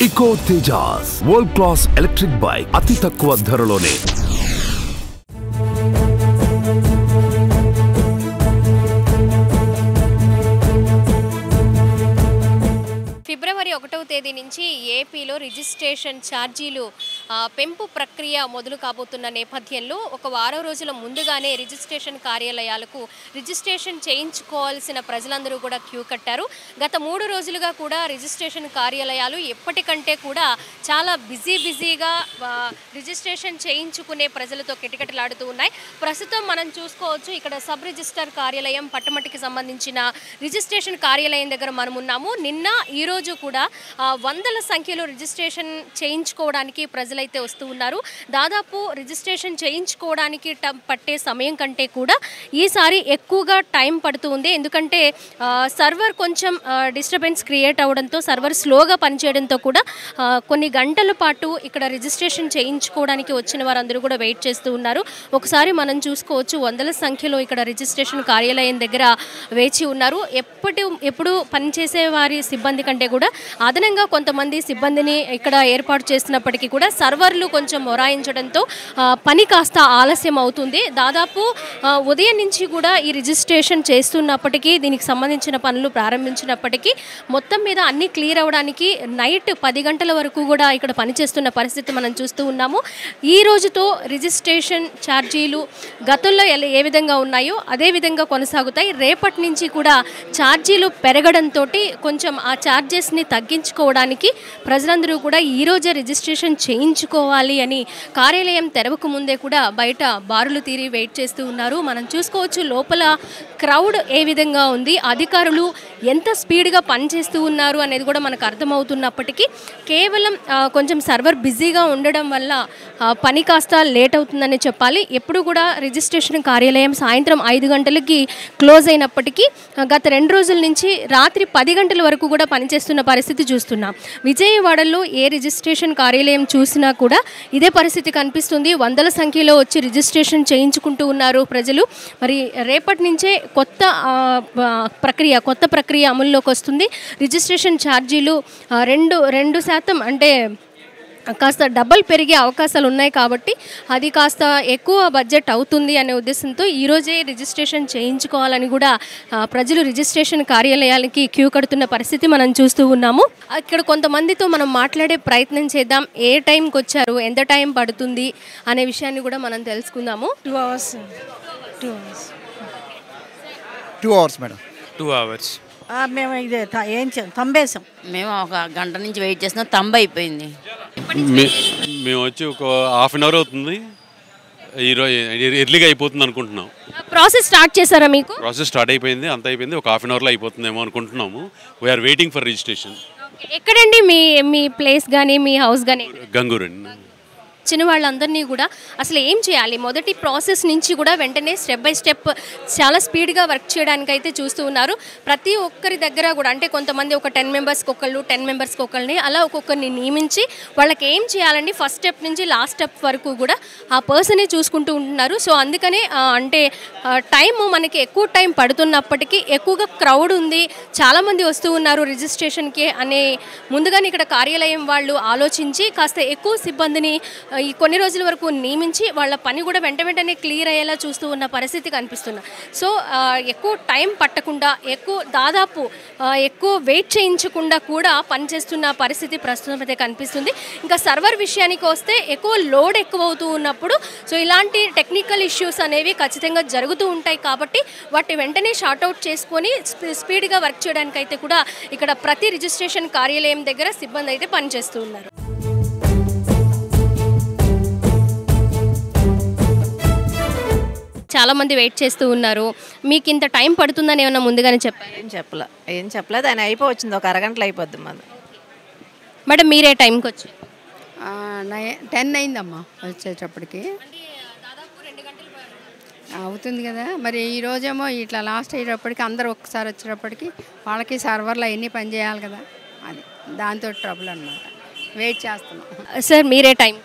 ఇకో Tejas world class electric bike అతి తక్కువ ధరలోనే. ఫిబ్రవరి 1వ తేదీ నుంచి ఏపీలో రిజిస్ట్రేషన్ ఛార్జీలు పెంపు ప్రక్రియ మొదలు కాబోతున్న నేపథ్యంలో ఒక వారం రోజుల ముందుగానే రిజిస్ట్రేషన్ కార్యాలయాలకు రిజిస్ట్రేషన్ చేయించుకోవాల్సిన ప్రజలందరూ కూడా క్యూ కట్టారు. గత 3 రోజులుగా కూడా రిజిస్ట్రేషన్ కార్యాలయాలు ఎప్పటికంటే కూడా చాలా బిజీగా రిజిస్ట్రేషన్ చేయించుకునే ప్రజలతో కిటకిటలాడుతూ ఉన్నాయి. ప్రస్తుతం మనం చూసుకోవచ్చు, ఇక్కడ సబ్ రిజిస్టర్ కార్యాలయం పట్టమటికి సంబంధించిన రిజిస్ట్రేషన్ కార్యాలయం దగ్గర మనం ఉన్నాము. నిన్న ఈరోజు కూడా వందల సంఖ్యలో రిజిస్ట్రేషన్ చేయించుకోవడానికి ప్రజలైతే వస్తూ ఉన్నారు. దాదాపు రిజిస్ట్రేషన్ చేయించుకోవడానికి పట్టే సమయం కంటే కూడా ఈసారి ఎక్కువగా టైం పడుతుంది. ఎందుకంటే సర్వర్ కొంచెం డిస్టర్బెన్స్ క్రియేట్ అవ్వడంతో, సర్వర్ స్లోగా పనిచేయడంతో కూడా కొన్ని గంటల పాటు ఇక్కడ రిజిస్ట్రేషన్ చేయించుకోవడానికి వచ్చిన వారందరూ కూడా వెయిట్ చేస్తూ ఉన్నారు. ఒకసారి మనం చూసుకోవచ్చు, వందల సంఖ్యలో ఇక్కడ రిజిస్ట్రేషన్ కార్యాలయం దగ్గర వేచి ఉన్నారు. ఎప్పుడు పనిచేసే వారి సిబ్బంది కంటే కూడా అదనంగా కొంతమంది సిబ్బందిని ఇక్కడ ఏర్పాటు చేస్తున్నప్పటికీ కూడా సర్వర్లు కొంచెం మొరాయించడంతో పని కాస్త ఆలస్యం అవుతుంది. దాదాపు ఉదయం నుంచి కూడా ఈ రిజిస్ట్రేషన్ చేస్తున్నప్పటికీ, దీనికి సంబంధించిన పనులు ప్రారంభించినప్పటికీ మొత్తం మీద అన్నీ క్లియర్ అవ్వడానికి నైట్ 10 గంటల వరకు కూడా ఇక్కడ పనిచేస్తున్న పరిస్థితి మనం చూస్తూ ఉన్నాము. ఈ రోజుతో రిజిస్ట్రేషన్ ఛార్జీలు గతంలో ఏ విధంగా ఉన్నాయో అదే విధంగా కొనసాగుతాయి. రేపటి నుంచి కూడా ఛార్జీలు పెరగడంతో కొంచెం ఆ ఛార్జెస్ని తగ్గించుకోవడానికి ప్రజలందరూ కూడా ఈరోజే రిజిస్ట్రేషన్ చేయించుకోవాలి అని కార్యాలయం తెరవక ముందే కూడా బయట బారులు తీరి వెయిట్ చేస్తూ ఉన్నారు. మనం చూసుకోవచ్చు, లోపల క్రౌడ్ ఏ విధంగా ఉంది, అధికారులు ఎంత స్పీడ్గా పనిచేస్తూ ఉన్నారు అనేది కూడా మనకు అర్థమవుతున్నప్పటికీ కేవలం కొంచెం సర్వర్ బిజీగా ఉండడం వల్ల పని కాస్త లేట్ అవుతుందని చెప్పాలి. ఎప్పుడు కూడా రిజిస్ట్రేషన్ కార్యాలయం సాయంత్రం 5 గంటలకి క్లోజ్ అయినప్పటికీ గత 2 రోజుల నుంచి రాత్రి 10 గంటల వరకు కూడా పనిచేస్తున్న పరిస్థితి చూస్తున్నాం. విజయవాడలో ఏ రిజిస్ట్రేషన్ కార్యాలయం చూసినా కూడా ఇదే పరిస్థితి కనిపిస్తుంది. వందల సంఖ్యలో వచ్చి రిజిస్ట్రేషన్ చేయించుకుంటూ ఉన్నారు ప్రజలు. మరి రేపటి నుంచే కొత్త ప్రక్రియ అమల్లోకి వస్తుంది. రిజిస్ట్రేషన్ ఛార్జీలు 2% అంటే కాస్త డబల్ పెరిగే అవకాశాలు ఉన్నాయి కాబట్టి అది కాస్త ఎక్కువ బడ్జెట్ అవుతుంది అనే ఉద్దేశంతో ఈరోజే రిజిస్ట్రేషన్ చేయించుకోవాలని కూడా ప్రజలు రిజిస్ట్రేషన్ కార్యాలయాలకి క్యూ కడుతున్న పరిస్థితి మనం చూస్తూ ఉన్నాము. ఇక్కడ కొంతమందితో మనం మాట్లాడే ప్రయత్నం చేద్దాం. ఏ టైంకి వచ్చారు, ఎంత టైం పడుతుంది అనే విషయాన్ని కూడా మనం తెలుసుకుందాము. 2 hours మేడం. 2 hours. మేము ఇది ఏం తంబేసాం. మేము ఒక గంట నుంచి వెయిట్ చేస్తున్నాం, తంబ అయిపోయింది. మేము వచ్చి ఒక హాఫ్ అన్ అవర్ అవుతుంది. ఈరోజు ఎర్లీగా అయిపోతుంది అనుకుంటున్నాం. ప్రాసెస్ స్టార్ట్ చేశారా? మీకు ప్రాసెస్ స్టార్ట్ అయిపోయింది, అంత అయిపోయింది. ఒక హాఫ్ అన్ అవర్లో అయిపోతుందేమో అనుకుంటున్నాము. We are waiting for registration. ఎక్కడండి మీ ప్లేస్ కానీ మీ హౌస్ కానీ? గంగూరు. వచ్చిన వాళ్ళందరినీ కూడా అసలు ఏం చేయాలి, మొదటి ప్రాసెస్ నుంచి కూడా వెంటనే స్టెప్ బై స్టెప్ చాలా స్పీడ్గా వర్క్ చేయడానికి అయితే చూస్తూ ఉన్నారు. ప్రతి ఒక్కరి దగ్గర కూడా అంటే కొంతమంది ఒక 10 మెంబర్స్కి ఒకళ్ళు, 10 మెంబర్స్కి ఒకళ్ళని అలా ఒక్కొక్కరిని నియమించి వాళ్ళకి ఏం చేయాలండి ఫస్ట్ స్టెప్ నుంచి లాస్ట్ స్టెప్ వరకు కూడా ఆ పర్సనే చూసుకుంటూ ఉంటున్నారు. సో అందుకనే అంటే టైము మనకి ఎక్కువ టైం పడుతున్నప్పటికీ ఎక్కువగా క్రౌడ్ ఉంది, చాలామంది వస్తూ ఉన్నారు రిజిస్ట్రేషన్కి అనే ముందుగానే ఇక్కడ కార్యాలయం వాళ్ళు ఆలోచించి కాస్త ఎక్కువ సిబ్బందిని ఈ కొన్ని రోజుల వరకు నియమించి వాళ్ళ పని కూడా వెంటనే క్లియర్ అయ్యేలా చూస్తూ ఉన్న పరిస్థితి కనిపిస్తుంది. సో ఎక్కువ టైం పట్టకుండా దాదాపు ఎక్కువ వెయిట్ చేయించకుండా కూడా పనిచేస్తున్న పరిస్థితి ప్రస్తుతం అయితే కనిపిస్తుంది. ఇంకా సర్వర్ విషయానికి వస్తే లోడ్ ఎక్కువ అవుతూ ఉన్నప్పుడు సో ఇలాంటి టెక్నికల్ ఇష్యూస్ అనేవి ఖచ్చితంగా జరుగుతూ ఉంటాయి కాబట్టి వాటి వెంటనే షార్ట్అవుట్ చేసుకొని స్పీడ్గా వర్క్ చేయడానికి అయితే కూడా ఇక్కడ ప్రతి రిజిస్ట్రేషన్ కార్యాలయం దగ్గర సిబ్బంది అయితే పనిచేస్తూ ఉన్నారు. చాలా మంది వెయిట్ చేస్తూ ఉన్నారు. మీకు ఇంత టైం పడుతుందని ఏమన్నా ముందుగానే చెప్పారు? ఏం చెప్పలేదు. ఆయన అయిపోవచ్చింది, ఒక అరగంటలో అయిపోద్ది. మేడం మీరే టైంకి వచ్చి? 10 అయిందమ్మా వచ్చేటప్పటికి. అవుతుంది కదా మరి. ఈరోజేమో ఇట్లా లాస్ట్ అయ్యేటప్పటికి అందరూ ఒక్కసారి వచ్చేటప్పటికి వాళ్ళకి సర్వర్లు అవన్నీ పని చేయాలి కదా, అది దాంతో ట్రబుల్ అనమాట. వెయిట్ చేస్తున్నాం. సార్ మీరే టైం?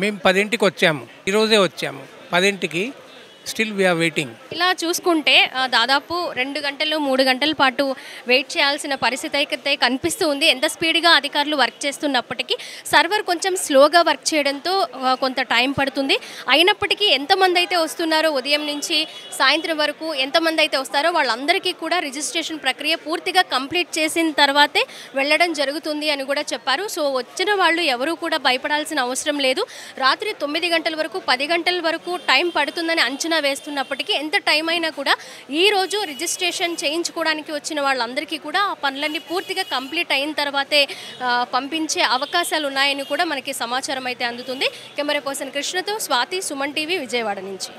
మేము 10కి వచ్చాము, ఈరోజే వచ్చాము 10కి. Still we are waiting. ఇలా చూసుకుంటే దాదాపు 2 గంటలు 3 గంటల పాటు వెయిట్ చేయాల్సిన పరిస్థితి అయితే కనిపిస్తూ ఉంది. ఎంత స్పీడ్గా అధికారులు వర్క్ చేస్తున్నప్పటికీ సర్వర్ కొంచెం స్లోగా వర్క్ చేయడంతో కొంత టైం పడుతుంది. అయినప్పటికీ ఎంతమంది అయితే వస్తున్నారో ఉదయం నుంచి సాయంత్రం వరకు ఎంతమంది అయితే వస్తారో వాళ్ళందరికీ కూడా రిజిస్ట్రేషన్ ప్రక్రియ పూర్తిగా కంప్లీట్ చేసిన తర్వాతే వెళ్ళడం జరుగుతుంది అని కూడా చెప్పారు. సో వచ్చిన వాళ్ళు ఎవరూ కూడా భయపడాల్సిన అవసరం లేదు. రాత్రి 9 గంటల వరకు 10 గంటల వరకు టైం పడుతుందని అంచనా వేస్తున్నప్పటికీ ఎంత టైం అయినా కూడా ఈరోజు రిజిస్ట్రేషన్ చేయించుకోవడానికి వచ్చిన వాళ్ళందరికీ కూడా ఆ పనులన్నీ పూర్తిగా కంప్లీట్ అయిన తర్వాతే పంపించే అవకాశాలు ఉన్నాయని కూడా మనకి సమాచారం అయితే అందుతుంది. కెమెరా పర్సన్ కృష్ణతో స్వాతి, సుమన్ టీవీ, విజయవాడ నుంచి.